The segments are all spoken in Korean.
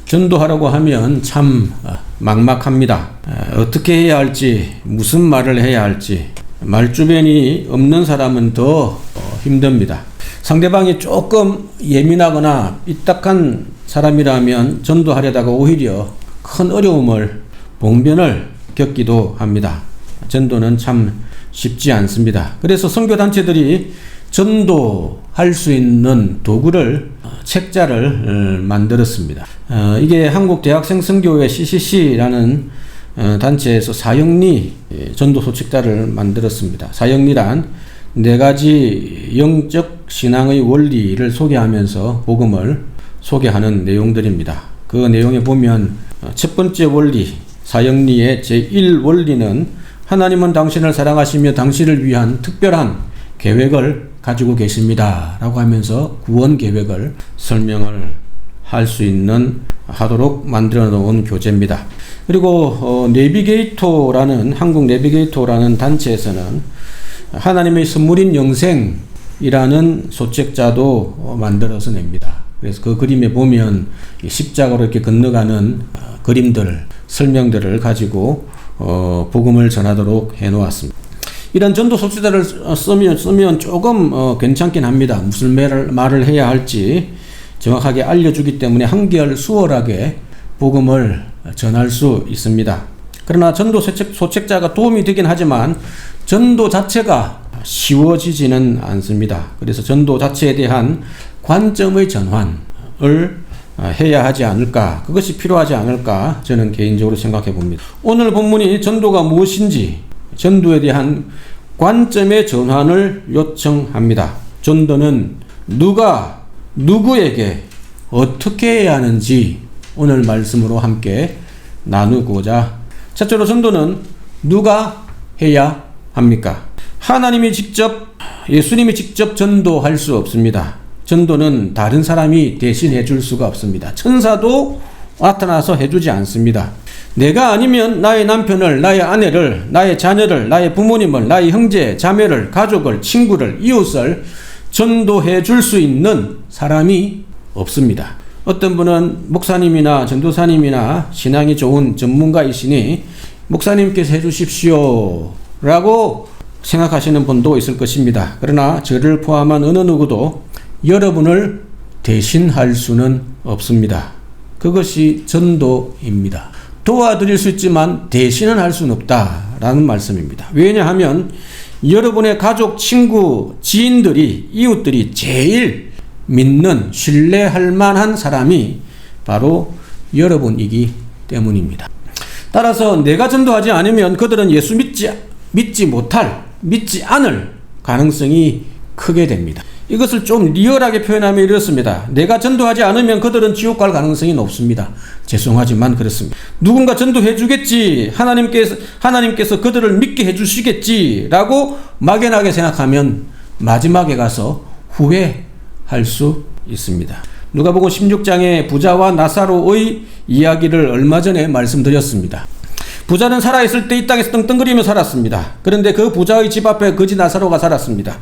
전도하라고 하면 참 막막합니다. 어떻게 해야 할지, 무슨 말을 해야 할지, 말주변이 없는 사람은 더 힘듭니다. 상대방이 조금 예민하거나 삐딱한 사람이라면 전도하려다가 오히려 큰 어려움을, 봉변을 겪기도 합니다. 전도는 참 쉽지 않습니다. 그래서 선교단체들이 전도할 수 있는 도구를, 책자를 만들었습니다. 이게 한국대학생선교회 CCC라는 단체에서 사형리 전도서 책자를 만들었습니다. 사형리란 4가지 영적 신앙의 원리를 소개하면서 복음을 소개하는 내용들입니다. 그 내용에 보면 첫 번째 원리, 사형리의 제1원리는 하나님은 당신을 사랑하시며 당신을 위한 특별한 계획을 가지고 계십니다 라고 하면서 구원 계획을 설명을 하도록 만들어 놓은 교재입니다. 그리고 내비게이토라는, 한국 내비게이토라는 단체에서는 하나님의 선물인 영생이라는 소책자도 만들어서 냅니다. 그래서 그 그림에 보면 십자가로 이렇게 건너가는 그림들, 설명들을 가지고 복음을 전하도록 해 놓았습니다. 이런 전도 소책자를 쓰면 조금 괜찮긴 합니다. 무슨 말을 해야 할지 정확하게 알려주기 때문에 한결 수월하게 복음을 전할 수 있습니다. 그러나 전도 소책자가 도움이 되긴 하지만 전도 자체가 쉬워지지는 않습니다. 그래서 전도 자체에 대한 관점의 전환을 해야 하지 않을까, 그것이 필요하지 않을까 저는 개인적으로 생각해 봅니다. 오늘 본문이 전도가 무엇인지, 전도에 대한 관점의 전환을 요청합니다. 전도는 누가 누구에게 어떻게 해야 하는지 오늘 말씀으로 함께 나누고자. 첫째로 전도는 누가 해야 합니까? 예수님이 직접 전도할 수 없습니다. 전도는 다른 사람이 대신 해줄 수가 없습니다. 천사도 나타나서 해주지 않습니다. 내가 아니면 나의 남편을, 나의 아내를, 나의 자녀를, 나의 부모님을, 나의 형제, 자매를, 가족을, 친구를, 이웃을 전도해 줄 수 있는 사람이 없습니다. 어떤 분은 목사님이나 전도사님이나 신앙이 좋은 전문가이시니 목사님께서 해주십시오 라고 생각하시는 분도 있을 것입니다. 그러나 저를 포함한 어느 누구도 여러분을 대신할 수는 없습니다. 그것이 전도입니다. 도와드릴 수 있지만 대신은 할 수는 없다라는 말씀입니다. 왜냐하면 여러분의 가족, 친구, 지인들이, 이웃들이 제일 믿는, 신뢰할 만한 사람이 바로 여러분이기 때문입니다. 따라서 내가 전도하지 않으면 그들은 예수 믿지 않을 가능성이 크게 됩니다. 이것을 좀 리얼하게 표현하면 이렇습니다. 내가 전도하지 않으면 그들은 지옥 갈 가능성이 높습니다. 죄송하지만 그렇습니다. 누군가 전도해 주겠지, 하나님께서 그들을 믿게 해 주시겠지 라고 막연하게 생각하면 마지막에 가서 후회할 수 있습니다. 누가복음 16장의 부자와 나사로의 이야기를 얼마 전에 말씀드렸습니다. 부자는 살아있을 때 이 땅에서 떵떵거리며 살았습니다. 그런데 그 부자의 집 앞에 거지 나사로가 살았습니다.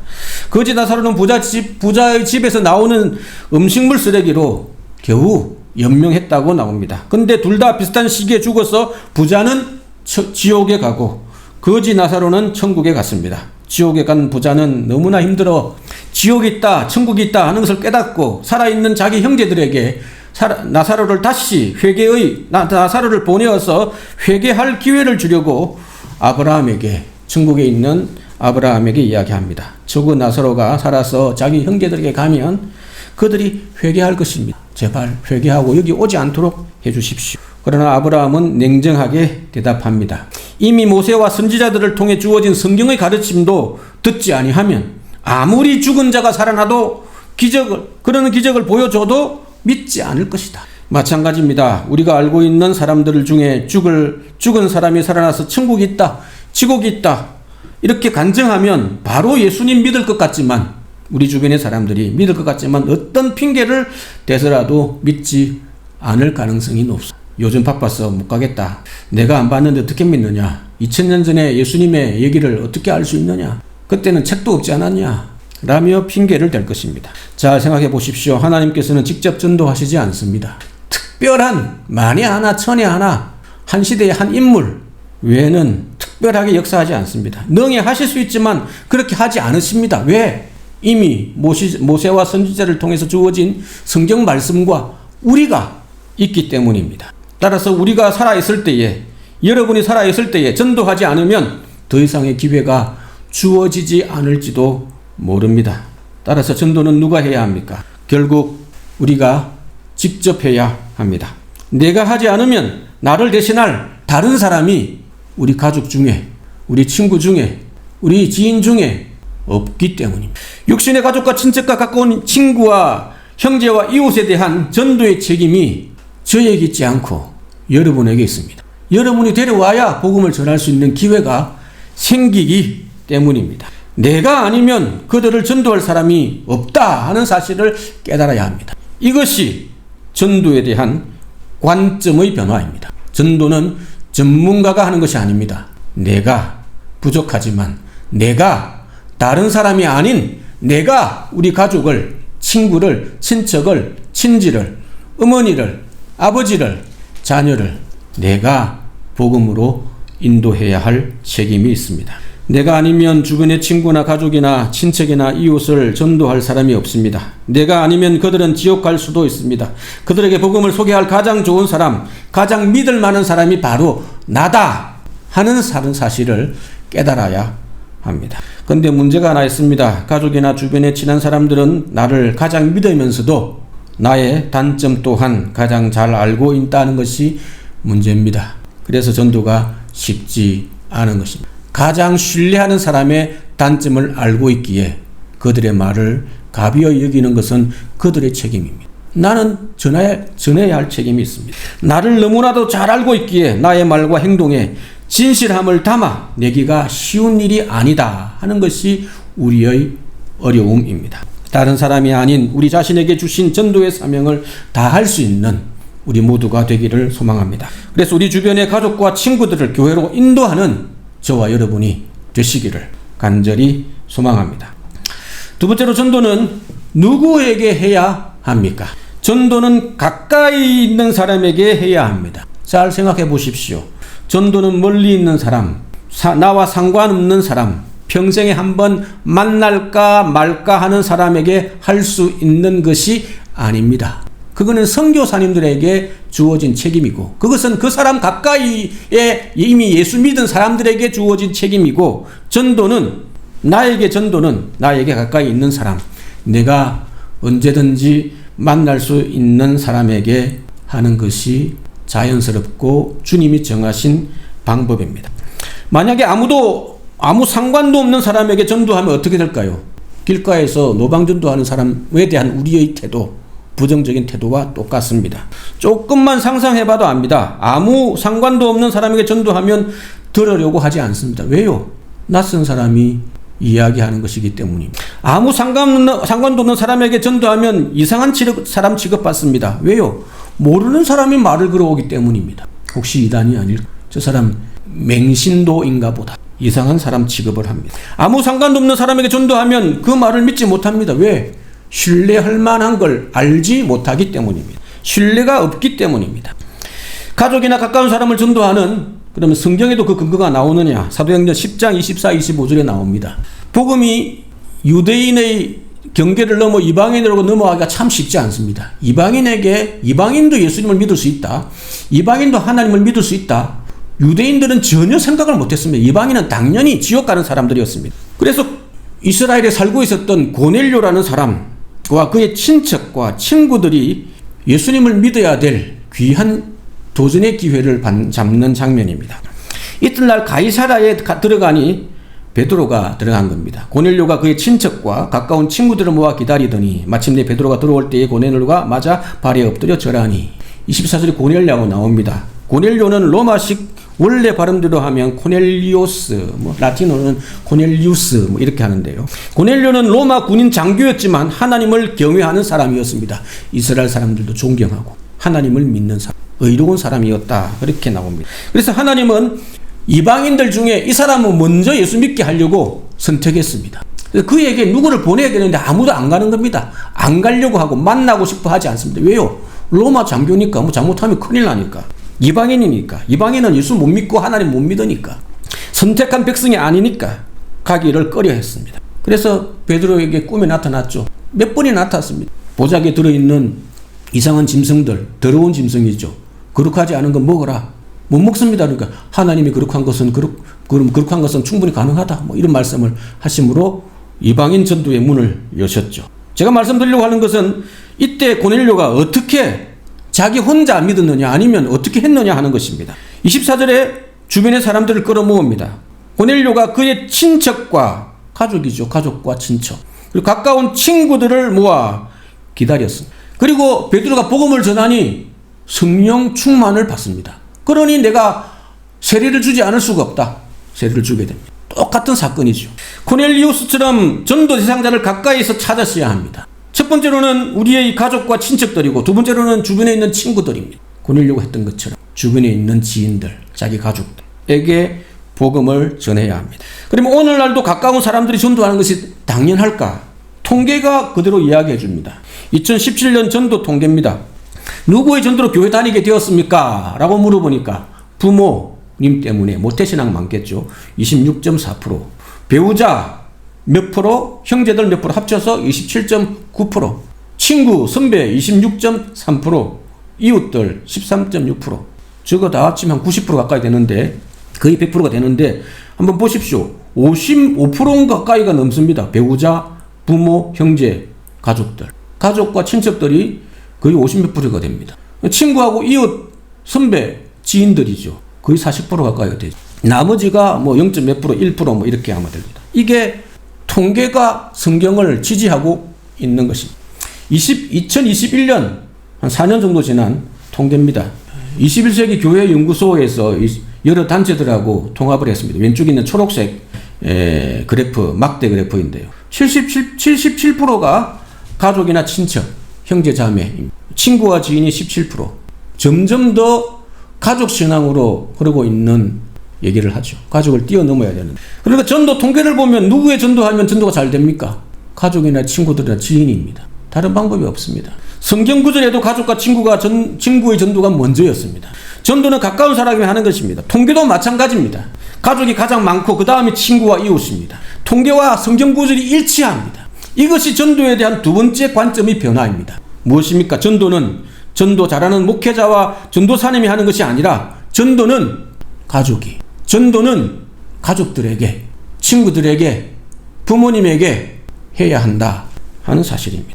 거지 나사로는 부자의 집에서 나오는 음식물 쓰레기로 겨우 연명했다고 나옵니다. 근데 둘 다 비슷한 시기에 죽어서 부자는 지옥에 가고 거지 나사로는 천국에 갔습니다. 지옥에 간 부자는 너무나 힘들어 지옥이 있다, 천국이 있다 하는 것을 깨닫고 살아있는 자기 형제들에게 나사로를 보내어서 회개할 기회를 주려고 천국에 있는 아브라함에게 이야기합니다. 저그 나사로가 살아서 자기 형제들에게 가면 그들이 회개할 것입니다. 제발 회개하고 여기 오지 않도록 해주십시오. 그러나 아브라함은 냉정하게 대답합니다. 이미 모세와 선지자들을 통해 주어진 성경의 가르침도 듣지 아니하면 아무리 죽은 자가 살아나도 그런 기적을 보여줘도 믿지 않을 것이다. 마찬가지입니다. 우리가 알고 있는 사람들 중에 죽은 사람이 살아나서 천국이 있다, 지옥이 있다 이렇게 간증하면 바로 예수님 믿을 것 같지만, 우리 주변의 사람들이 믿을 것 같지만 어떤 핑계를 대서라도 믿지 않을 가능성이 높습니다. 요즘 바빠서 못 가겠다. 내가 안 봤는데 어떻게 믿느냐. 2000년 전에 예수님의 얘기를 어떻게 알 수 있느냐. 그때는 책도 없지 않았냐. 라며 핑계를 댈 것입니다. 자, 생각해 보십시오. 하나님께서는 직접 전도하시지 않습니다. 특별한 만에 하나 천에 하나 한 시대의 한 인물 외에는 특별하게 역사하지 않습니다. 능히 하실 수 있지만 그렇게 하지 않으십니다. 왜? 이미 모세와 선지자를 통해서 주어진 성경 말씀과 우리가 있기 때문입니다. 따라서 우리가 살아있을 때에, 여러분이 살아있을 때에 전도하지 않으면 더 이상의 기회가 주어지지 않을지도 모릅니다. 따라서 전도는 누가 해야 합니까? 결국 우리가 직접 해야 합니다. 내가 하지 않으면 나를 대신할 다른 사람이 우리 가족 중에, 우리 친구 중에, 우리 지인 중에 없기 때문입니다. 육신의 가족과 친척과 가까운 친구와 형제와 이웃에 대한 전도의 책임이 저에게 있지 않고 여러분에게 있습니다. 여러분이 데려와야 복음을 전할 수 있는 기회가 생기기 때문입니다. 내가 아니면 그들을 전도할 사람이 없다 하는 사실을 깨달아야 합니다. 이것이 전도에 대한 관점의 변화입니다. 전도는 전문가가 하는 것이 아닙니다. 내가 부족하지만 내가 다른 사람이 아닌 내가 우리 가족을, 친구를, 친척을, 친지를, 어머니를, 아버지를, 자녀를 내가 복음으로 인도해야 할 책임이 있습니다. 내가 아니면 주변의 친구나 가족이나 친척이나 이웃을 전도할 사람이 없습니다. 내가 아니면 그들은 지옥 갈 수도 있습니다. 그들에게 복음을 소개할 가장 좋은 사람, 가장 믿을 만한 사람이 바로 나다 하는 사실을 깨달아야 합니다. 그런데 문제가 하나 있습니다. 가족이나 주변에 친한 사람들은 나를 가장 믿으면서도 나의 단점 또한 가장 잘 알고 있다는 것이 문제입니다. 그래서 전도가 쉽지 않은 것입니다. 가장 신뢰하는 사람의 단점을 알고 있기에 그들의 말을 가벼이 여기는 것은 그들의 책임입니다. 나는 전해야 할 책임이 있습니다. 나를 너무나도 잘 알고 있기에 나의 말과 행동에 진실함을 담아 내기가 쉬운 일이 아니다 하는 것이 우리의 어려움입니다. 다른 사람이 아닌 우리 자신에게 주신 전도의 사명을 다할 수 있는 우리 모두가 되기를 소망합니다. 그래서 우리 주변의 가족과 친구들을 교회로 인도하는 저와 여러분이 되시기를 간절히 소망합니다. 두 번째로 전도는 누구에게 해야 합니까? 전도는 가까이 있는 사람에게 해야 합니다. 잘 생각해 보십시오. 전도는 멀리 있는 사람, 나와 상관없는 사람, 평생에 한번 만날까 말까 하는 사람에게 할 수 있는 것이 아닙니다. 그거는 선교사님들에게 주어진 책임이고 그것은 그 사람 가까이에 이미 예수 믿은 사람들에게 주어진 책임이고 나에게 가까이 있는 사람, 내가 언제든지 만날 수 있는 사람에게 하는 것이 자연스럽고 주님이 정하신 방법입니다. 만약에 아무 상관도 없는 사람에게 전도하면 어떻게 될까요? 길가에서 노방전도하는 사람에 대한 우리의 태도, 부정적인 태도와 똑같습니다. 조금만 상상해봐도 압니다. 아무 상관도 없는 사람에게 전도하면 들으려고 하지 않습니다. 왜요? 낯선 사람이 이야기하는 것이기 때문입니다. 아무 상관도 없는 사람에게 전도하면 이상한 사람 취급받습니다. 왜요? 모르는 사람이 말을 걸어오기 때문입니다. 혹시 이단이 아닐까? 저 사람 맹신도인가 보다. 이상한 사람 취급을 합니다. 아무 상관도 없는 사람에게 전도하면 그 말을 믿지 못합니다. 왜? 신뢰할 만한 걸 알지 못하기 때문입니다. 신뢰가 없기 때문입니다. 가족이나 가까운 사람을 전도하는, 그러면 성경에도 그 근거가 나오느냐? 사도행전 10장 24, 25절에 나옵니다. 복음이 유대인의 경계를 넘어 이방인으로 넘어가기가 참 쉽지 않습니다. 이방인도 예수님을 믿을 수 있다. 이방인도 하나님을 믿을 수 있다. 유대인들은 전혀 생각을 못했습니다. 이방인은 당연히 지옥 가는 사람들이었습니다. 그래서 이스라엘에 살고 있었던 고넬료라는 사람과 그의 친척과 친구들이 예수님을 믿어야 될 귀한 도전의 기회를 잡는 장면입니다. 이튿날 가이사라에 들어가니 베드로가 들어간 겁니다. 고넬료가 그의 친척과 가까운 친구들을 모아 기다리더니 마침내 베드로가 들어올 때에 고넬료가 맞아 발에 엎드려 절하니 24절에 고넬료라고 나옵니다. 고넬료는 로마식 원래 발음대로 하면 코넬리오스, 라틴어는 코넬리우스 이렇게 하는데요. 고넬료는 로마 군인 장교였지만 하나님을 경외하는 사람이었습니다. 이스라엘 사람들도 존경하고 하나님을 믿는 사람, 의로운 사람이었다. 그렇게 나옵니다. 그래서 하나님은 이방인들 중에 이 사람은 먼저 예수 믿게 하려고 선택했습니다. 그에게 누구를 보내야 되는데 아무도 안 가는 겁니다. 안 가려고 하고 만나고 싶어 하지 않습니다. 왜요? 로마 장교니까 뭐 잘못하면 큰일 나니까. 이방인이니까. 이방인은 예수 못 믿고 하나님 못 믿으니까. 선택한 백성이 아니니까 가기를 꺼려했습니다. 그래서 베드로에게 꿈에 나타났죠. 몇 번이 나타났습니다. 보자기에 들어있는 이상한 짐승들, 더러운 짐승이죠. 거룩하지 않은 건 먹어라. 못 먹습니다. 그러니까 하나님이 거룩한 것은 거룩한 것은 충분히 가능하다. 뭐 이런 말씀을 하심으로 이방인 전도의 문을 여셨죠. 제가 말씀드리려고 하는 것은 이때 고넬료가 어떻게 자기 혼자 믿었느냐 아니면 어떻게 했느냐 하는 것입니다. 24절에 주변의 사람들을 끌어모읍니다. 고넬료가 그의 친척과 가족이죠. 가족과 친척. 그리고 가까운 친구들을 모아 기다렸습니다. 그리고 베드로가 복음을 전하니 성령 충만을 받습니다. 그러니 내가 세례를 주지 않을 수가 없다. 세례를 주게 됩니다. 똑같은 사건이죠. 코넬리우스처럼 전도 대상자를 가까이서 찾았어야 합니다. 첫 번째로는 우리의 가족과 친척들이고 두 번째로는 주변에 있는 친구들입니다. 고넬료가 했던 것처럼 주변에 있는 지인들, 자기 가족들에게 복음을 전해야 합니다. 그러면 오늘날도 가까운 사람들이 전도하는 것이 당연할까? 통계가 그대로 이야기해 줍니다. 2017년 전도 통계입니다. 누구의 전도로 교회 다니게 되었습니까? 라고 물어보니까 부모님 때문에 모태신앙 많겠죠. 26.4%. 배우자 몇 프로, 형제들 몇 프로 합쳐서 27.9%. 친구, 선배 26.3%. 이웃들 13.6%. 저거 다 합치면 90% 가까이 되는데 거의 100%가 되는데 한번 보십시오. 55% 가까이가 넘습니다. 배우자, 부모, 형제, 가족들. 가족과 친척들이 거의 50몇 %가 됩니다. 친구하고 이웃, 선배, 지인들이죠. 거의 40% 가까이가 되죠. 나머지가 뭐 0. 몇 %, 1% 뭐 이렇게 하면 됩니다. 이게 통계가 성경을 지지하고 있는 것입니다. 2021년 한 4년 정도 지난 통계입니다. 21세기 교회 연구소에서 여러 단체들하고 통합을 했습니다. 왼쪽에 있는 초록색 그래프, 막대 그래프인데요. 77%가 가족이나 친척, 형제, 자매, 친구와 지인이 17%. 점점 더 가족 신앙으로 흐르고 있는 얘기를 하죠. 가족을 뛰어넘어야 되는데. 그러니까 전도 통계를 보면 누구의 전도하면 전도가 잘 됩니까? 가족이나 친구들이나 지인입니다. 다른 방법이 없습니다. 성경 구절에도 가족과 친구의 전도가 먼저였습니다. 전도는 가까운 사람이 하는 것입니다. 통계도 마찬가지입니다. 가족이 가장 많고 그 다음에 친구와 이웃입니다. 통계와 성경 구절이 일치합니다. 이것이 전도에 대한 두 번째 관점의 변화입니다. 무엇입니까? 전도는 전도 잘하는 목회자와 전도사님이 하는 것이 아니라 전도는 가족들에게, 친구들에게, 부모님에게 해야 한다 하는 사실입니다.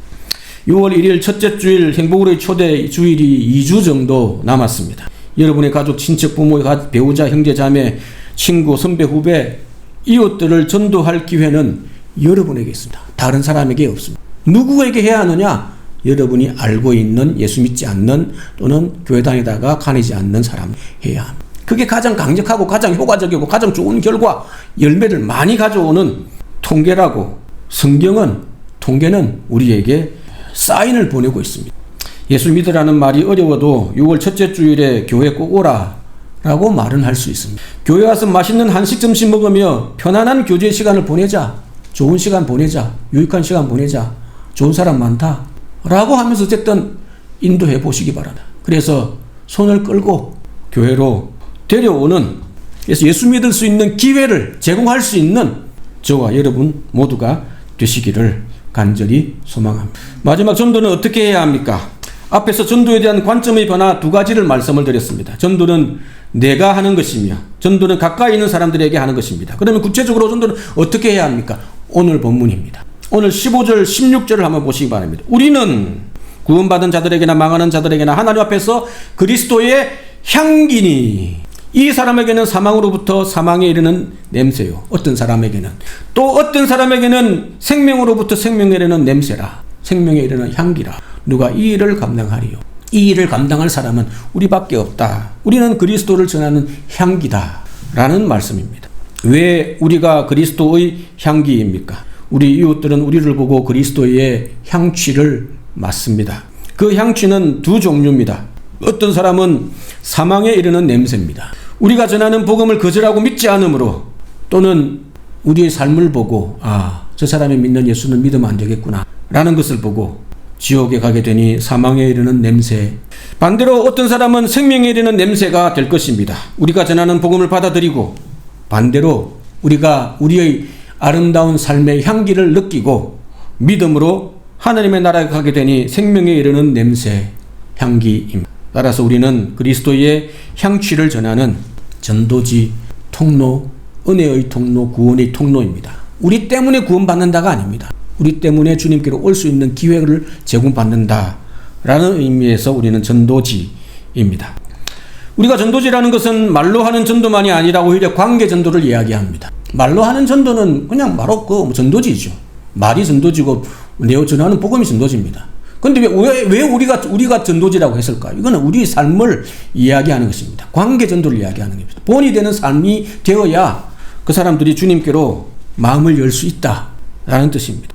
6월 1일 첫째 주일 행복으로의 초대 주일이 2주 정도 남았습니다. 여러분의 가족, 친척, 부모, 배우자, 형제, 자매, 친구, 선배, 후배, 이웃들을 전도할 기회는 여러분에게 있습니다. 다른 사람에게 없습니다. 누구에게 해야 하느냐? 여러분이 알고 있는 예수 믿지 않는 또는 교회 다니다가 가리지 않는 사람 해야 합니다. 그게 가장 강력하고 가장 효과적이고 가장 좋은 결과, 열매를 많이 가져오는 통계라고 통계는 우리에게 사인을 보내고 있습니다. 예수 믿으라는 말이 어려워도 6월 첫째 주일에 교회 꼭 오라 라고 말은 할 수 있습니다. 교회 와서 맛있는 한식 점심 먹으며 편안한 교제 시간을 보내자. 좋은 시간 보내자. 유익한 시간 보내자. 좋은 사람 많다 라고 하면서 어쨌든 인도해 보시기 바랍니다. 그래서 손을 끌고 교회로 데려오는, 그래서 예수 믿을 수 있는 기회를 제공할 수 있는 저와 여러분 모두가 되시기를 간절히 소망합니다. 마지막 전도는 어떻게 해야 합니까? 앞에서 전도에 대한 관점의 변화 두 가지를 말씀을 드렸습니다. 전도는 내가 하는 것이며 전도는 가까이 있는 사람들에게 하는 것입니다. 그러면 구체적으로 전도는 어떻게 해야 합니까? 오늘 본문입니다. 오늘 15절 16절을 한번 보시기 바랍니다. 우리는 구원받은 자들에게나 망하는 자들에게나 하나님 앞에서 그리스도의 향기니, 이 사람에게는 사망으로부터 사망에 이르는 냄새요, 어떤 사람에게는 또 어떤 사람에게는 생명으로부터 생명에 이르는 냄새라, 생명에 이르는 향기라. 누가 이 일을 감당하리요? 이 일을 감당할 사람은 우리밖에 없다. 우리는 그리스도를 전하는 향기다 라는 말씀입니다. 왜 우리가 그리스도의 향기입니까? 우리 이웃들은 우리를 보고 그리스도의 향취를 맡습니다. 그 향취는 두 종류입니다. 어떤 사람은 사망에 이르는 냄새입니다. 우리가 전하는 복음을 거절하고 믿지 않으므로, 또는 우리의 삶을 보고 저 사람이 믿는 예수는 믿으면 안 되겠구나 라는 것을 보고 지옥에 가게 되니 사망에 이르는 냄새. 반대로 어떤 사람은 생명에 이르는 냄새가 될 것입니다. 우리가 전하는 복음을 받아들이고 반대로 우리가 우리의 아름다운 삶의 향기를 느끼고 믿음으로 하나님의 나라에 가게 되니 생명에 이르는 냄새, 향기입니다. 따라서 우리는 그리스도의 향취를 전하는 전도지, 통로, 은혜의 통로, 구원의 통로입니다. 우리 때문에 구원받는다가 아닙니다. 우리 때문에 주님께로 올 수 있는 기회를 제공받는다라는 의미에서 우리는 전도지입니다. 우리가 전도지라는 것은 말로 하는 전도만이 아니라 오히려 관계 전도를 이야기합니다. 말로 하는 전도는 그냥 말없고 전도지죠. 말이 전도지고 내어 전하는 복음이 전도지입니다. 그런데 왜 우리가 전도지라고 했을까? 이거는 우리 삶을 이야기하는 것입니다. 관계 전도를 이야기하는 겁니다. 본이 되는 삶이 되어야 그 사람들이 주님께로 마음을 열 수 있다라는 뜻입니다.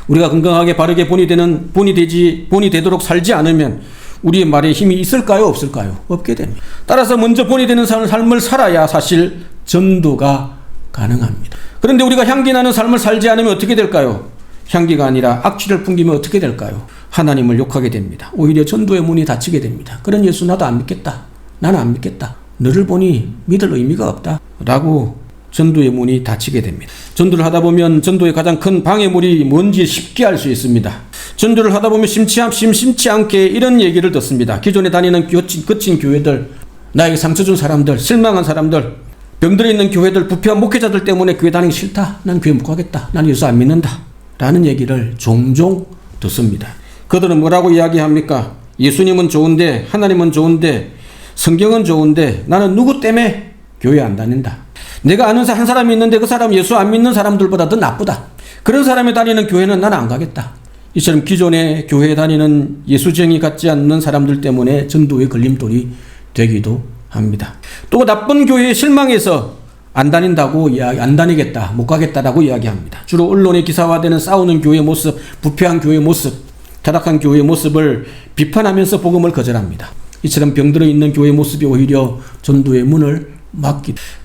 우리가 건강하게 바르게 본이 되도록 살지 않으면 우리의 말에 힘이 있을까요? 없을까요? 없게 됩니다. 따라서 먼저 본이 되는 삶을 살아야 사실 전도가 가능합니다. 그런데 우리가 향기 나는 삶을 살지 않으면 어떻게 될까요? 향기가 아니라 악취를 풍기면 어떻게 될까요? 하나님을 욕하게 됩니다. 오히려 전도의 문이 닫히게 됩니다. 그런 예수 나도 안 믿겠다. 나는 안 믿겠다. 너를 보니 믿을 의미가 없다. 라고 전도의 문이 닫히게 됩니다. 전도를 하다 보면 전도의 가장 큰 방해물이 뭔지 쉽게 알 수 있습니다. 전도를 하다 보면 심심치 않게 이런 얘기를 듣습니다. 기존에 다니는 거친 교회들, 나에게 상처 준 사람들, 실망한 사람들, 병들어 있는 교회들, 부패한 목회자들 때문에 교회 다니기 싫다. 난 교회 못 가겠다. 난 예수 안 믿는다. 라는 얘기를 종종 듣습니다. 그들은 뭐라고 이야기합니까? 예수님은 좋은데, 하나님은 좋은데, 성경은 좋은데 나는 누구 때문에 교회 안 다닌다. 내가 아는 한 사람이 있는데 그 사람 예수 안 믿는 사람들보다 더 나쁘다. 그런 사람이 다니는 교회는 나는 안 가겠다. 이처럼 기존에 교회에 다니는 예수쟁이 같지 않는 사람들 때문에 전도의 걸림돌이 되기도 합니다. 또 나쁜 교회에 실망해서 안 다니겠다, 못 가겠다라고 이야기합니다. 주로 언론에 기사화되는 싸우는 교회 모습, 부패한 교회 모습, 타락한 교회 모습을 비판하면서 복음을 거절합니다. 이처럼 병들어 있는 교회 모습이 오히려 전도의 문을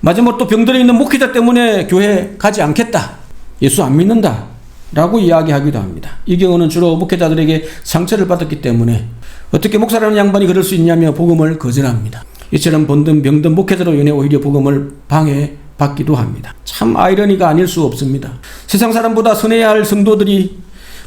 마지막 또 병들어 있는 목회자 때문에 교회 가지 않겠다. 예수 안 믿는다. 라고 이야기하기도 합니다. 이 경우는 주로 목회자들에게 상처를 받았기 때문에 어떻게 목사라는 양반이 그럴 수 있냐며 복음을 거절합니다. 이처럼 병든 목회자로 인해 오히려 복음을 방해받기도 합니다. 참 아이러니가 아닐 수 없습니다. 세상 사람보다 선해야 할 성도들이,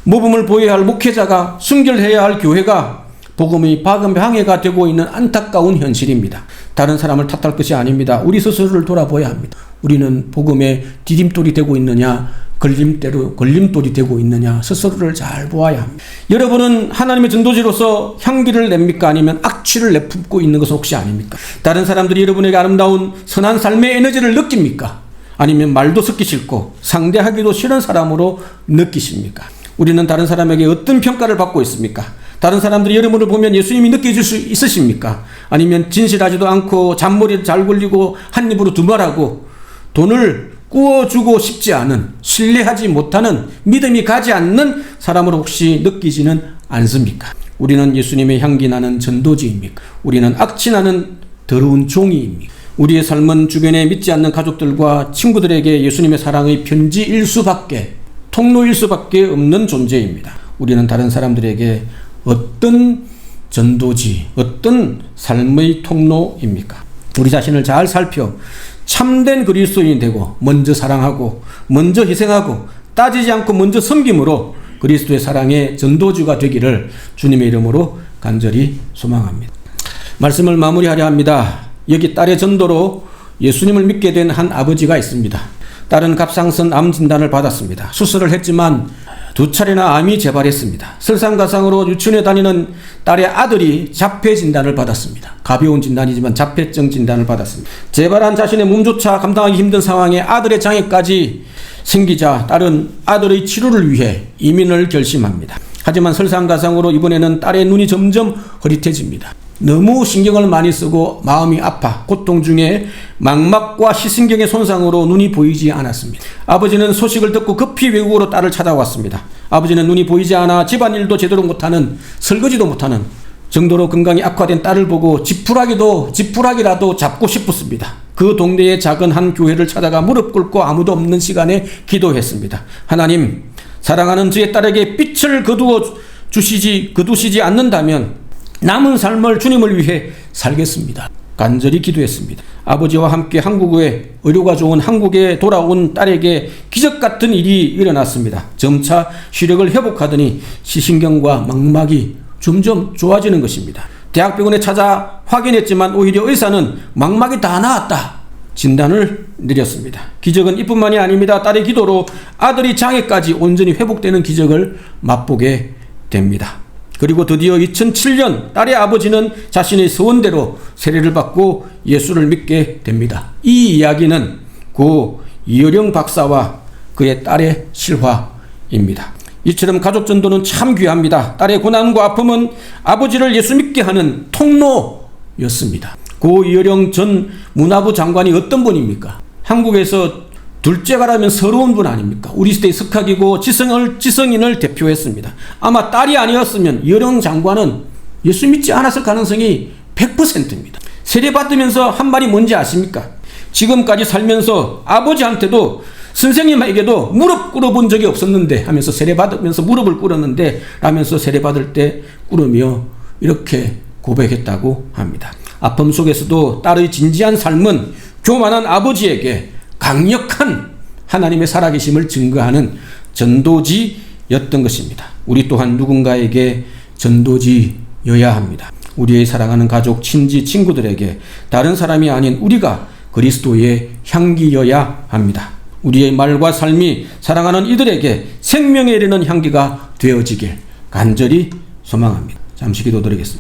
모범을 보여야 할 목회자가, 순결해야 할 교회가 복음의 방해가 되고 있는 안타까운 현실입니다. 다른 사람을 탓할 것이 아닙니다. 우리 스스로를 돌아보아야 합니다. 우리는 복음의 디딤돌이 되고 있느냐, 걸림돌이 되고 있느냐, 스스로를 잘 보아야 합니다. 여러분은 하나님의 전도지로서 향기를 냅니까? 아니면 악취를 내뿜고 있는 것은 혹시 아닙니까? 다른 사람들이 여러분에게 아름다운 선한 삶의 에너지를 느낍니까? 아니면 말도 섞기 싫고 상대하기도 싫은 사람으로 느끼십니까? 우리는 다른 사람에게 어떤 평가를 받고 있습니까? 다른 사람들이 여러분을 보면 예수님이 느껴질 수 있으십니까? 아니면 진실하지도 않고 잔머리를 잘 굴리고 한 입으로 두 말하고 돈을 꾸어주고 싶지 않은, 신뢰하지 못하는, 믿음이 가지 않는 사람으로 혹시 느끼지는 않습니까? 우리는 예수님의 향기 나는 전도지입니까? 우리는 악취 나는 더러운 종이입니까? 우리의 삶은 주변에 믿지 않는 가족들과 친구들에게 예수님의 사랑의 편지일 수밖에, 통로일 수밖에 없는 존재입니다. 우리는 다른 사람들에게 어떤 전도지, 어떤 삶의 통로입니까? 우리 자신을 잘 살펴 참된 그리스도인이 되고 먼저 사랑하고 먼저 희생하고 따지지 않고 먼저 섬김으로 그리스도의 사랑의 전도주가 되기를 주님의 이름으로 간절히 소망합니다. 말씀을 마무리하려 합니다. 여기 딸의 전도로 예수님을 믿게 된 한 아버지가 있습니다. 딸은 갑상선 암 진단을 받았습니다. 수술을 했지만 2차례나 암이 재발했습니다. 설상가상으로 유치원에 다니는 딸의 아들이 자폐 진단을 받았습니다. 가벼운 진단이지만 자폐증 진단을 받았습니다. 재발한 자신의 몸조차 감당하기 힘든 상황에 아들의 장애까지 생기자 딸은 아들의 치료를 위해 이민을 결심합니다. 하지만 설상가상으로 이번에는 딸의 눈이 점점 흐릿해집니다. 너무 신경을 많이 쓰고 마음이 아파 고통 중에 망막과 시신경의 손상으로 눈이 보이지 않았습니다. 아버지는 소식을 듣고 급히 외국으로 딸을 찾아왔습니다. 아버지는 눈이 보이지 않아 집안일도 제대로 못하는, 설거지도 못하는 정도로 건강이 악화된 딸을 보고 지푸라기라도 잡고 싶었습니다. 그 동네의 작은 한 교회를 찾아가 무릎 꿇고 아무도 없는 시간에 기도했습니다. 하나님, 사랑하는 저의 딸에게 빛을 거두어 주시지 거두시지 않는다면 남은 삶을 주님을 위해 살겠습니다. 간절히 기도했습니다. 아버지와 함께 한국에 의료가 좋은 한국에 돌아온 딸에게 기적 같은 일이 일어났습니다. 점차 시력을 회복하더니 시신경과 망막이 점점 좋아지는 것입니다. 대학병원에 찾아 확인했지만 오히려 의사는 망막이 다 나았다 진단을 내렸습니다. 기적은 이뿐만이 아닙니다. 딸의 기도로 아들이 장애까지 온전히 회복되는 기적을 맛보게 됩니다. 그리고 드디어 2007년 딸의 아버지는 자신의 소원대로 세례를 받고 예수를 믿게 됩니다. 이 이야기는 고 이효령 박사와 그의 딸의 실화입니다. 이처럼 가족 전도는 참 귀합니다. 딸의 고난과 아픔은 아버지를 예수 믿게 하는 통로였습니다. 고 이효령 전 문화부 장관이 어떤 분입니까? 한국에서 둘째가라면 서러운 분 아닙니까? 우리 시대의 석학이고 지성인을 대표했습니다. 아마 딸이 아니었으면 이효령 장관은 예수 믿지 않았을 가능성이 100%입니다. 세례받으면서 한 말이 뭔지 아십니까? 지금까지 살면서 아버지한테도 선생님에게도 무릎 꿇어본 적이 없었는데 하면서 세례받으면서 무릎을 꿇었는데 라면서 세례받을 때 꿇으며 이렇게 고백했다고 합니다. 아픔 속에서도 딸의 진지한 삶은 교만한 아버지에게 강력한 하나님의 살아계심을 증거하는 전도지였던 것입니다. 우리 또한 누군가에게 전도지여야 합니다. 우리의 사랑하는 가족, 친지, 친구들에게 다른 사람이 아닌 우리가 그리스도의 향기여야 합니다. 우리의 말과 삶이 사랑하는 이들에게 생명에 이르는 향기가 되어지길 간절히 소망합니다. 잠시 기도드리겠습니다.